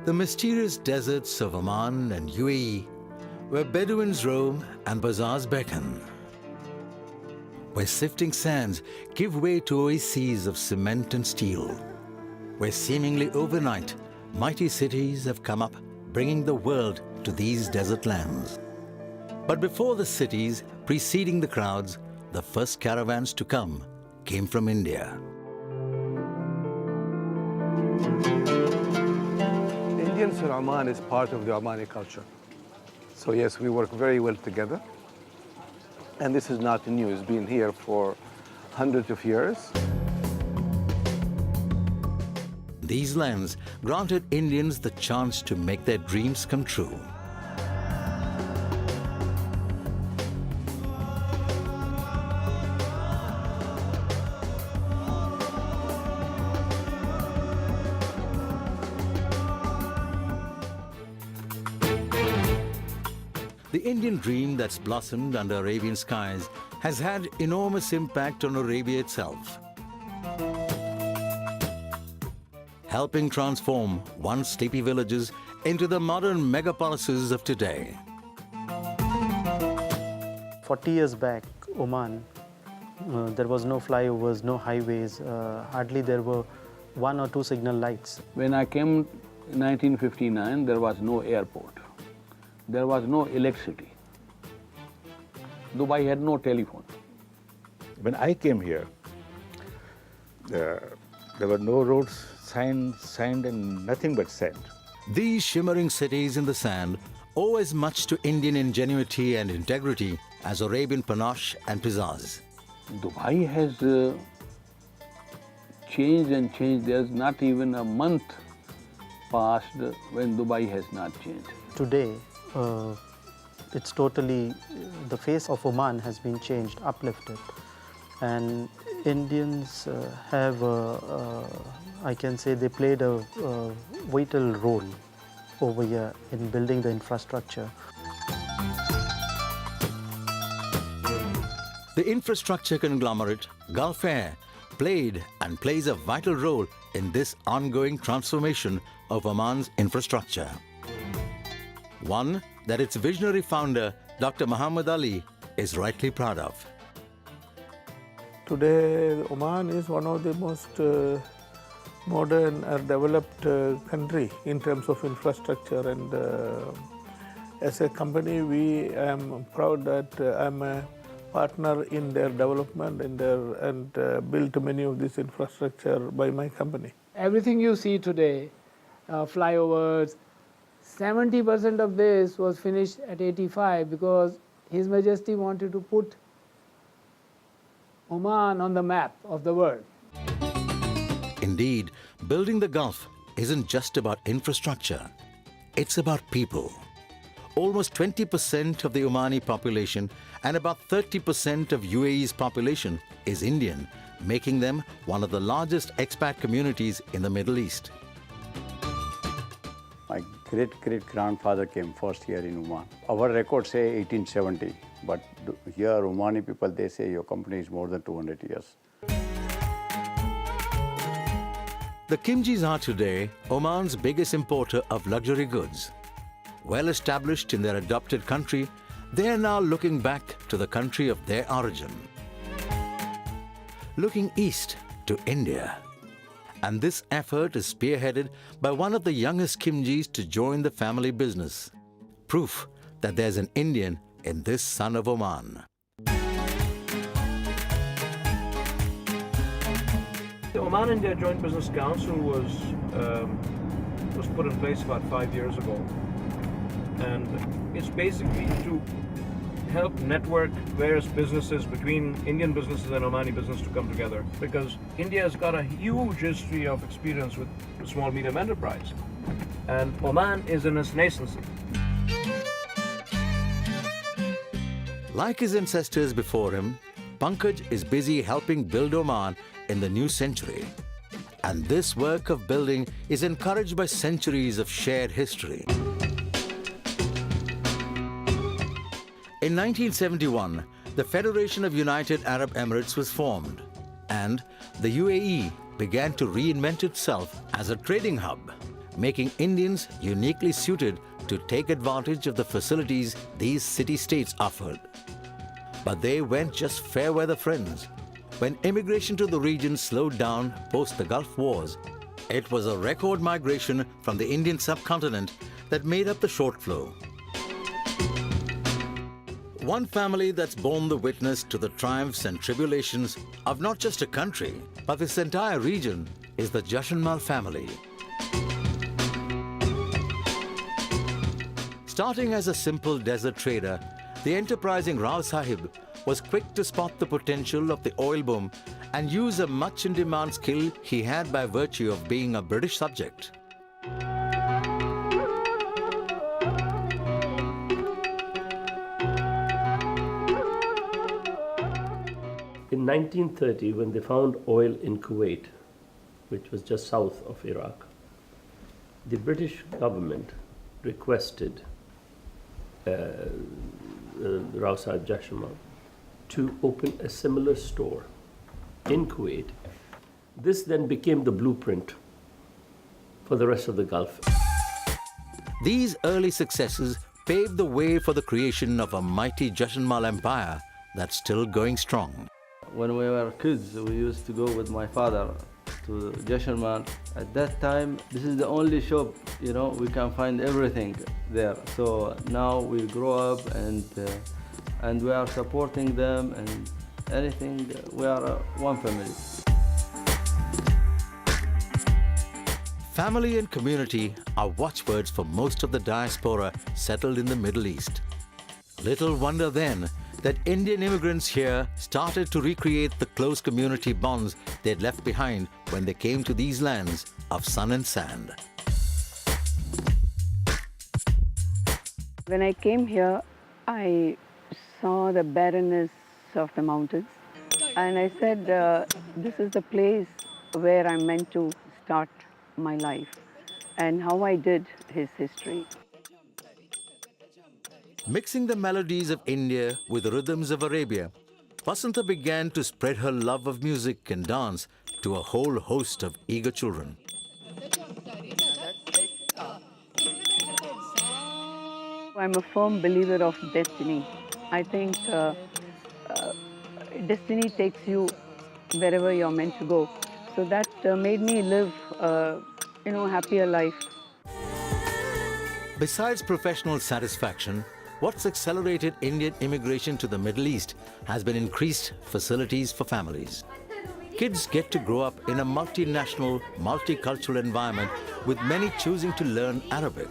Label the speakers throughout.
Speaker 1: The mysterious deserts of Oman and UAE, where Bedouins roam and bazaars beckon, where sifting sands give way to oases of cement and steel, where seemingly overnight mighty cities have come up, bringing the world to these desert lands. But before the cities preceding the crowds, the first caravans to come came from India.
Speaker 2: Indians in Oman is part of the Omani culture. So yes, we work very well together. And this is not new, it's been here for hundreds of years.
Speaker 1: These lands granted Indians the chance to make their dreams come true. The Indian dream that's blossomed under Arabian skies has had enormous impact on Arabia itself, helping transform once sleepy villages into the modern megapolises of today.
Speaker 3: 40 years back, Oman, there was no flyovers, no highways, hardly there were 1 or 2 signal lights.
Speaker 4: When I came in 1959, there was no airport. There was no electricity. Dubai had no telephone.
Speaker 5: When I came here, there were no roads, signed and nothing but sand.
Speaker 1: These shimmering cities in the sand owe as much to Indian ingenuity and integrity as Arabian panache and pizzazz.
Speaker 4: Dubai has changed and changed. There's not even a month passed when Dubai has not changed.
Speaker 3: Today, it's totally, the face of Oman has been changed, uplifted. And Indians have, I can say they played a vital role over here in building the infrastructure.
Speaker 1: The infrastructure conglomerate, Gulf Air, played and plays a vital role in this ongoing transformation of Oman's infrastructure. One that its visionary founder, Dr. Muhammad Ali, is rightly proud of.
Speaker 6: Today, Oman is one of the most modern or developed country in terms of infrastructure, and as a company, I am proud that I'm a partner in their development and built many of this infrastructure by my company.
Speaker 7: Everything you see today, flyovers, 70% of this was finished at 85 because His Majesty wanted to put Oman on the map of the world.
Speaker 1: Indeed, building the Gulf isn't just about infrastructure, it's about people. Almost 20% of the Omani population and about 30% of UAE's population is Indian, making them one of the largest expat communities in the Middle East.
Speaker 8: My great-great-grandfather came first here in Oman. Our records say 1870, but here Omani people, they say your company is more than 200 years.
Speaker 1: The Khimjis are today Oman's biggest importer of luxury goods. Well established in their adopted country, they are now looking back to the country of their origin. Looking east to India. And this effort is spearheaded by one of the youngest Khimjis to join the family business. Proof that there's an Indian in this son of Oman.
Speaker 9: The Oman-India Joint Business Council was put in place about 5 years ago. And it's basically to help network various businesses between Indian businesses and Omani business to come together, because India has got a huge history of experience with small medium enterprise, and Oman is in its nascency.
Speaker 1: Like his ancestors before him, Pankaj is busy helping build Oman in the new century. And this work of building is encouraged by centuries of shared history. In 1971, the Federation of United Arab Emirates was formed, and the UAE began to reinvent itself as a trading hub. making Indians uniquely suited to take advantage of the facilities these city-states offered. But they weren't just fair weather friends. When immigration to the region slowed down post the Gulf Wars, it was a record migration from the Indian subcontinent that made up the short flow. One family that's borne the witness to the triumphs and tribulations of not just a country, but this entire region is the Jashanmal family. Starting as a simple desert trader, the enterprising Rao Sahib was quick to spot the potential of the oil boom and use a much-in-demand skill he had by virtue of being a British subject.
Speaker 10: In 1930, when they found oil in Kuwait, which was just south of Iraq, the British government requested Rao Sahib Jashanmal to open a similar store in Kuwait. This then became the blueprint for the rest of the Gulf.
Speaker 1: These early successes paved the way for the creation of a mighty Jashanmal empire that's still going strong.
Speaker 11: When we were kids, we used to go with my father to Jashanmal. At that time, this is the only shop, we can find everything there. So now we grow up and we are supporting them and anything, we are one family.
Speaker 1: Family and community are watchwords for most of the diaspora settled in the Middle East. Little wonder then that Indian immigrants here started to recreate the close community bonds they'd left behind when they came to these lands of sun and sand.
Speaker 12: When I came here, I saw the barrenness of the mountains, and I said, this is the place where I'm meant to start my life, and how I did his history.
Speaker 1: Mixing the melodies of India with the rhythms of Arabia, Vasanta began to spread her love of music and dance to a whole host of eager children.
Speaker 12: I'm a firm believer of destiny. I think destiny takes you wherever you're meant to go. So that made me live a happier life.
Speaker 1: Besides professional satisfaction, what's accelerated Indian immigration to the Middle East has been increased facilities for families. Kids get to grow up in a multinational, multicultural environment with many choosing to learn Arabic.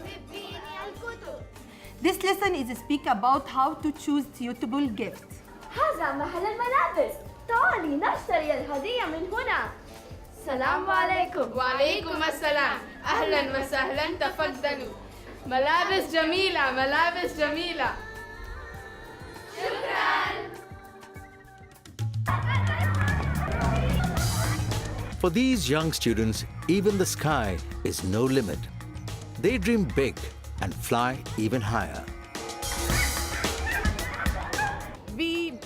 Speaker 13: This lesson is a speak about how to choose suitable gifts.
Speaker 14: هذا محل الملابس. تعالي نشتري الهدية من هنا. السلام عليكم.
Speaker 15: وعليكم السلام. أهلا وسهلا تفضلوا. ملابس جميلة ملابس جميلة. شكرا.
Speaker 1: For these young students, even the sky is no limit. They dream big and fly even higher.
Speaker 16: We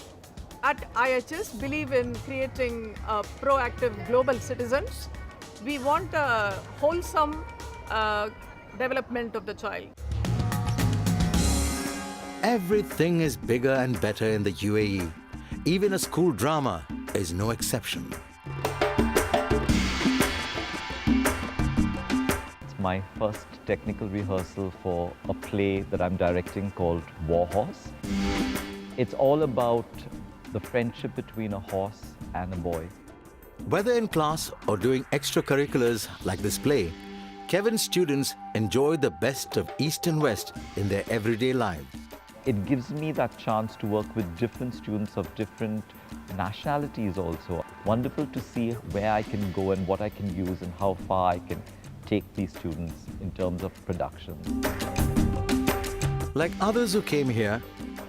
Speaker 16: at IHS believe in creating proactive global citizens. We want a wholesome development of the child.
Speaker 1: Everything is bigger and better in the UAE. Even a school drama is no exception.
Speaker 17: It's my first technical rehearsal for a play that I'm directing called War Horse. It's all about the friendship between a horse and a boy.
Speaker 1: Whether in class or doing extracurriculars like this play, Kevin's students enjoy the best of East and West in their everyday lives.
Speaker 17: It gives me that chance to work with different students of different nationalities also. Wonderful to see where I can go and what I can use and how far I can take these students in terms of production.
Speaker 1: Like others who came here,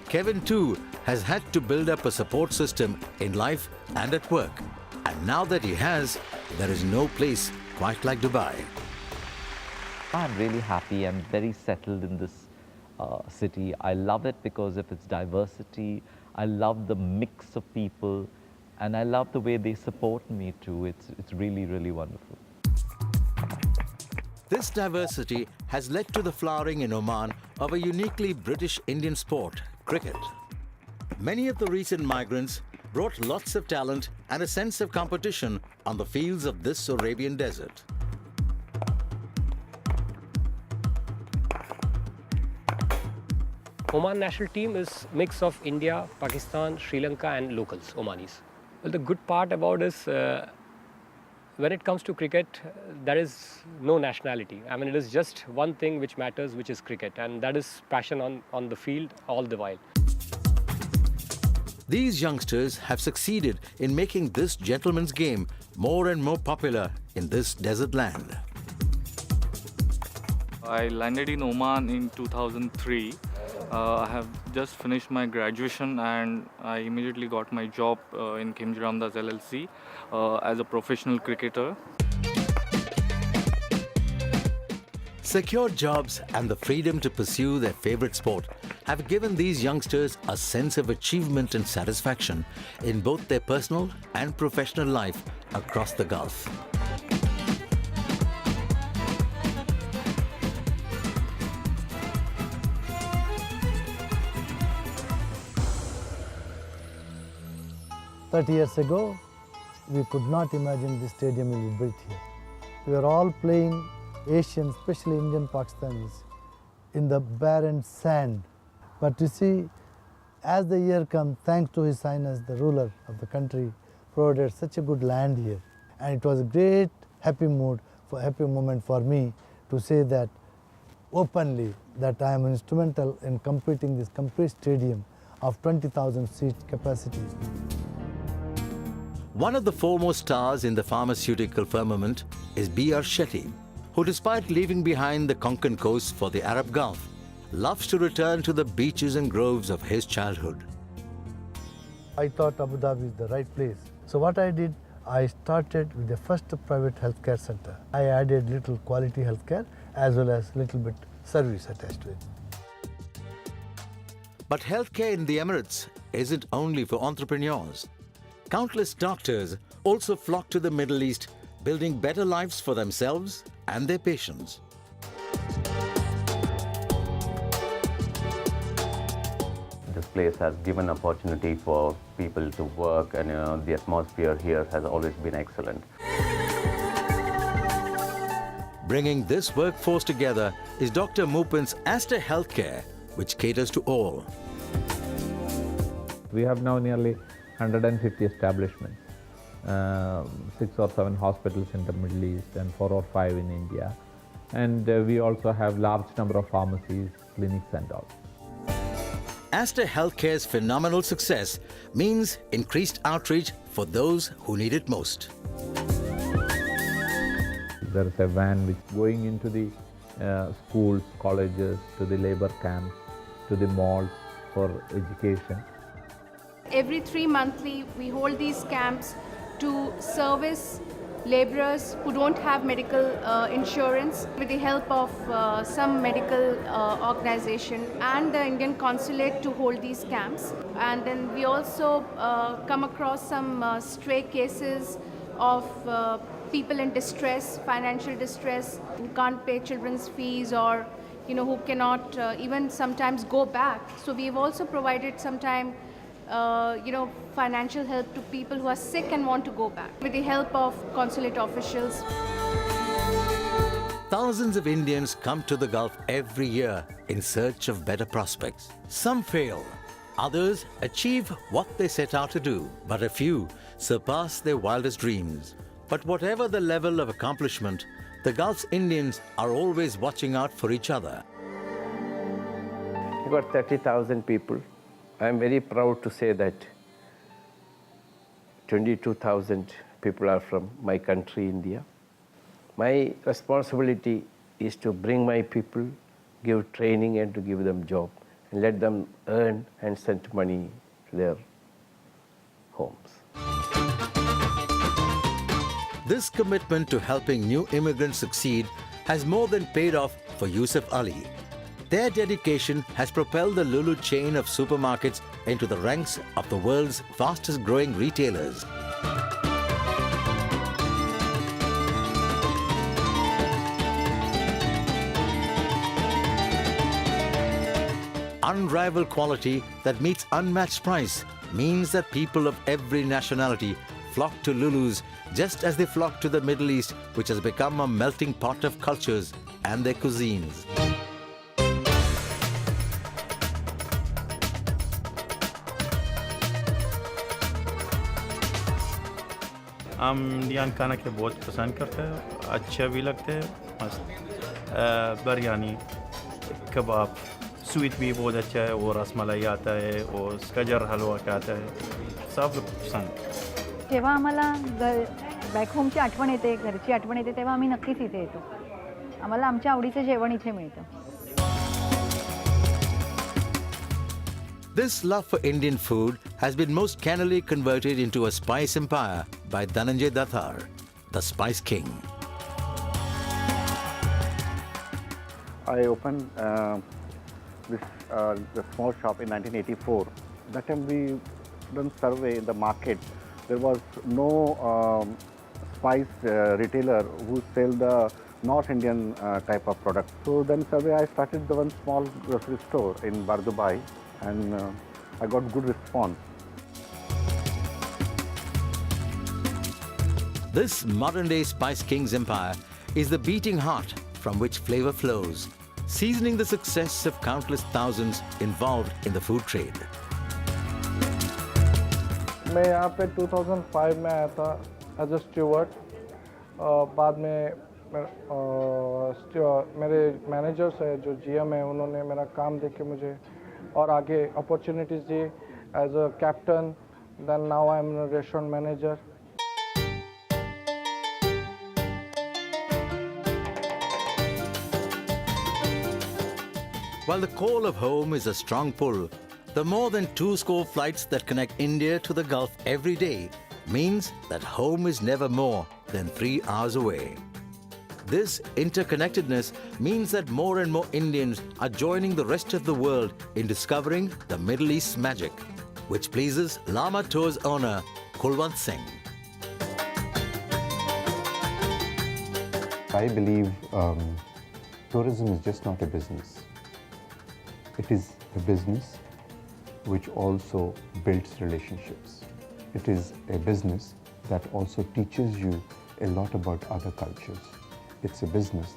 Speaker 1: Kevin too has had to build up a support system in life and at work. And now that he has, there is no place quite like Dubai.
Speaker 17: I'm really happy. I'm very settled in this city. I love it because of its diversity. I love the mix of people, and I love the way they support me too. It's really, really wonderful.
Speaker 1: This diversity has led to the flowering in Oman of a uniquely British Indian sport, cricket. Many of the recent migrants brought lots of talent and a sense of competition on the fields of this Arabian desert.
Speaker 18: Oman national team is mix of India, Pakistan, Sri Lanka and locals, Omanis. Well, the good part about is when it comes to cricket, there is no nationality. I mean, it is just one thing which matters, which is cricket, and that is passion on the field all the while.
Speaker 1: These youngsters have succeeded in making this gentleman's game more and more popular in this desert land.
Speaker 19: I landed in Oman in 2003. I have just finished my graduation and I immediately got my job in Khimji Ramdas LLC as a professional cricketer.
Speaker 1: Secure jobs and the freedom to pursue their favorite sport have given these youngsters a sense of achievement and satisfaction in both their personal and professional life across the Gulf.
Speaker 20: Years ago, we could not imagine this stadium will be built here. We were all playing Asian, especially Indian Pakistanis, in the barren sand. But you see, as the year comes, thanks to His Highness, the ruler of the country, provided such a good land here. And it was a great happy moment for me to say that openly that I am instrumental in completing this complete stadium of 20,000 seat capacity.
Speaker 1: One of the foremost stars in the pharmaceutical firmament is B.R. Shetty, who despite leaving behind the Konkan coast for the Arab Gulf, loves to return to the beaches and groves of his childhood.
Speaker 20: I thought Abu Dhabi is the right place. So what I did, I started with the first private healthcare center. I added little quality healthcare as well as little bit service attached to it.
Speaker 1: But healthcare in the Emirates isn't only for entrepreneurs. Countless doctors also flock to the Middle East, building better lives for themselves and their patients.
Speaker 21: This place has given opportunity for people to work, and the atmosphere here has always been excellent.
Speaker 1: Bringing this workforce together is Dr. Mupin's Aster Healthcare, which caters to all.
Speaker 22: We have now nearly 150 establishments, 6 or 7 hospitals in the Middle East and 4 or 5 in India. And we also have large number of pharmacies, clinics and all.
Speaker 1: Aster Healthcare's phenomenal success means increased outreach for those who need it most.
Speaker 22: There is a van which is going into the schools, colleges, to the labor camps, to the malls for education.
Speaker 15: Every 3 monthly, we hold these camps to service laborers who don't have medical insurance with the help of some medical organization and the Indian consulate to hold these camps. And then we also come across some stray cases of people in distress, financial distress, who can't pay children's fees or who cannot even sometimes go back. So we've also provided sometime financial help to people who are sick and want to go back with the help of consulate officials.
Speaker 1: Thousands of Indians come to the Gulf every year in search of better prospects. Some fail, others achieve what they set out to do, but a few surpass their wildest dreams. But whatever the level of accomplishment, the Gulf's Indians are always watching out for each other.
Speaker 23: About 30,000 people. I am very proud to say that 22,000 people are from my country, India. My responsibility is to bring my people, give training and to give them job and let them earn and send money to their homes.
Speaker 1: This commitment to helping new immigrants succeed has more than paid off for Yusuf Ali. Their dedication has propelled the Lulu chain of supermarkets into the ranks of the world's fastest growing retailers. unrivaled quality that meets unmatched price means that people of every nationality flock to Lulu's just as they flock to the Middle East, which has become a melting pot of cultures and their cuisines.
Speaker 2: हम Indian खाना के बहुत पसंद करते हैं, अच्छे भी लगते हैं, मस्त बिरयानी, कबाब, स्वीट भी बहुत अच्छा है, और रसमलाई आता है, और गजर हलवा का आता है, सब पसंद.
Speaker 4: जेव्हा आम्हाला बॅक होमची आठवण येते, घरची आठवण येते, तेव्हा आम्ही नक्कीच इथे येतो. आम्हाला आमच्या आवडीचं जेवण इथे मिळतं.
Speaker 1: This love for Indian food has been most cannily converted into a spice empire by Dhananjay Datar, the Spice King.
Speaker 5: I opened the small shop in 1984. That time we done survey in the market. There was no spice retailer who sell the North Indian type of product. So then survey I started the one small grocery store in Bardubai, and I got good response.
Speaker 1: This modern-day Spice King's empire is the beating heart from which flavor flows, seasoning the success of countless thousands involved in the food trade.
Speaker 6: मैं यहाँ पे 2005 में आया था as a steward. बाद में मेरे managers है जो जीएम है, उन्होंने मेरा काम देख के मुझे और आगे अपॉर्चुनिटीज़ दी as a captain. Then now I am restaurant manager.
Speaker 1: While the call of home is a strong pull, the more than 2 flights that connect India to the Gulf every day means that home is never more than 3 hours away. This interconnectedness means that more and more Indians are joining the rest of the world in discovering the Middle East's magic, which pleases Lama Tours owner Kulwant Singh.
Speaker 24: I believe tourism is just not a business. It is a business which also builds relationships. It is a business that also teaches you a lot about other cultures. It's a business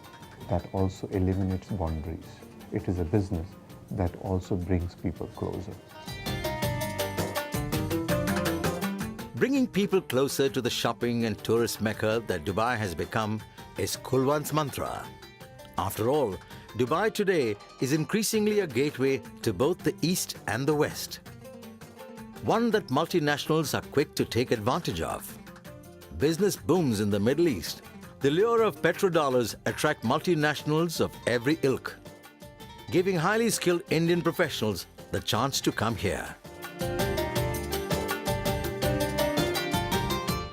Speaker 24: that also eliminates boundaries. It is a business that also brings people closer.
Speaker 1: Bringing people closer to the shopping and tourist mecca that Dubai has become is Kulwant's mantra. After all, Dubai today is increasingly a gateway to both the East and the West. One that multinationals are quick to take advantage of. Business booms in the Middle East. The lure of petrodollars attract multinationals of every ilk, giving highly skilled Indian professionals the chance to come here.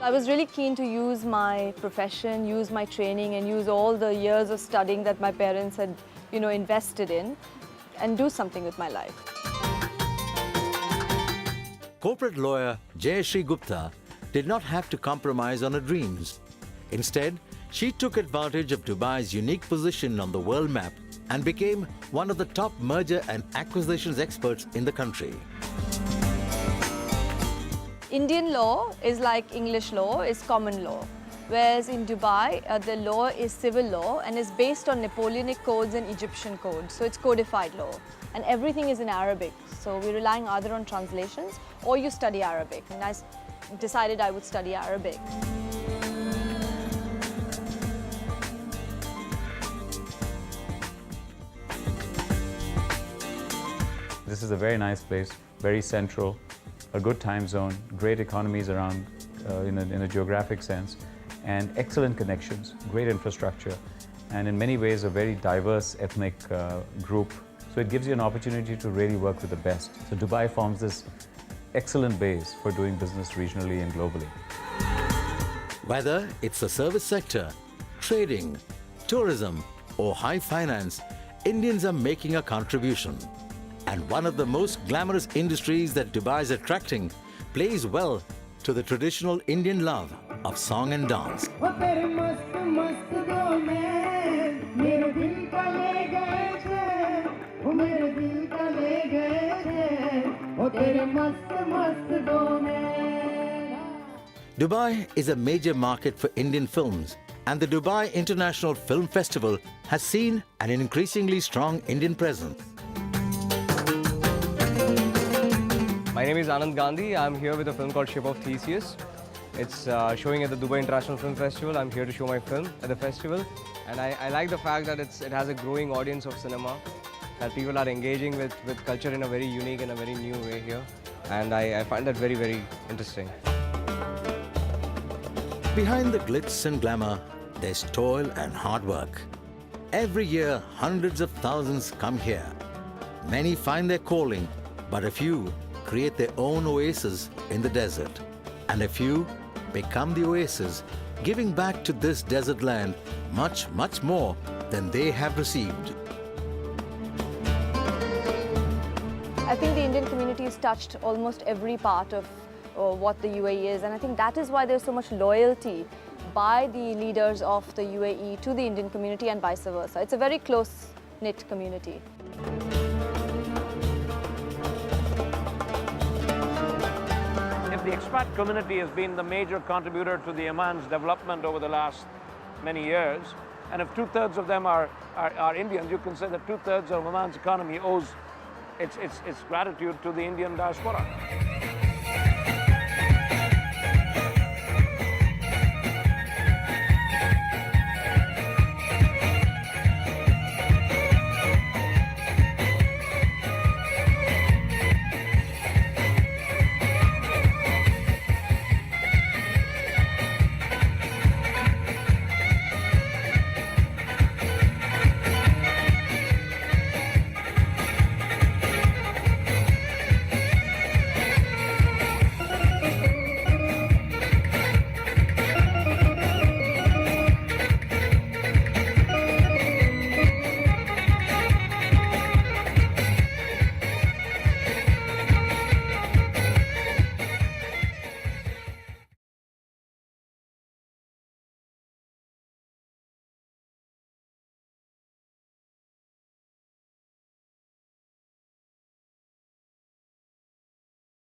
Speaker 25: I was really keen to use my profession, use my training, and use all the years of studying that my parents had, invested in, and do something with my life.
Speaker 1: Corporate lawyer Jayashree Gupta did not have to compromise on her dreams. Instead, she took advantage of Dubai's unique position on the world map and became one of the top merger and acquisitions experts in the country.
Speaker 25: Indian law is like English law, is common law. Whereas in Dubai, the law is civil law and is based on Napoleonic codes and Egyptian codes. So it's codified law. And everything is in Arabic. So we're relying either on translations or you study Arabic. And I decided I would study Arabic.
Speaker 26: This is a very nice place, very central, a good time zone, great economies around in a geographic sense, and excellent connections, great infrastructure, and in many ways a very diverse ethnic group. So it gives you an opportunity to really work with the best. So Dubai forms this excellent base for doing business regionally and globally.
Speaker 1: Whether it's the service sector, trading, tourism, or high finance, Indians are making a contribution. And one of the most glamorous industries that Dubai is attracting plays well to the traditional Indian love of song and dance. Dubai is a major market for Indian films, and the Dubai International Film Festival has seen an increasingly strong Indian presence.
Speaker 3: My name is Anand Gandhi. I'm here with a film called Ship of Theseus. It's showing at the Dubai International Film Festival. I'm here to show my film at the festival. And I like the fact that it has a growing audience of cinema, that people are engaging with culture in a very unique and a very new way here. And I find that very, very interesting.
Speaker 1: Behind the glitz and glamour, there's toil and hard work. Every year, hundreds of thousands come here. Many find their calling, but a few create their own oases in the desert. And a few become the oasis, giving back to this desert land much, much more than they have received.
Speaker 25: I think the Indian community has touched almost every part of what the UAE is, and I think that is why there's so much loyalty by the leaders of the UAE to the Indian community and vice versa. It's a very close-knit community.
Speaker 7: If the expat community has been the major contributor to the Oman's development over the last many years, and if two-thirds of them are Indians, you can say that two-thirds of Oman's economy owes its gratitude to the Indian diaspora.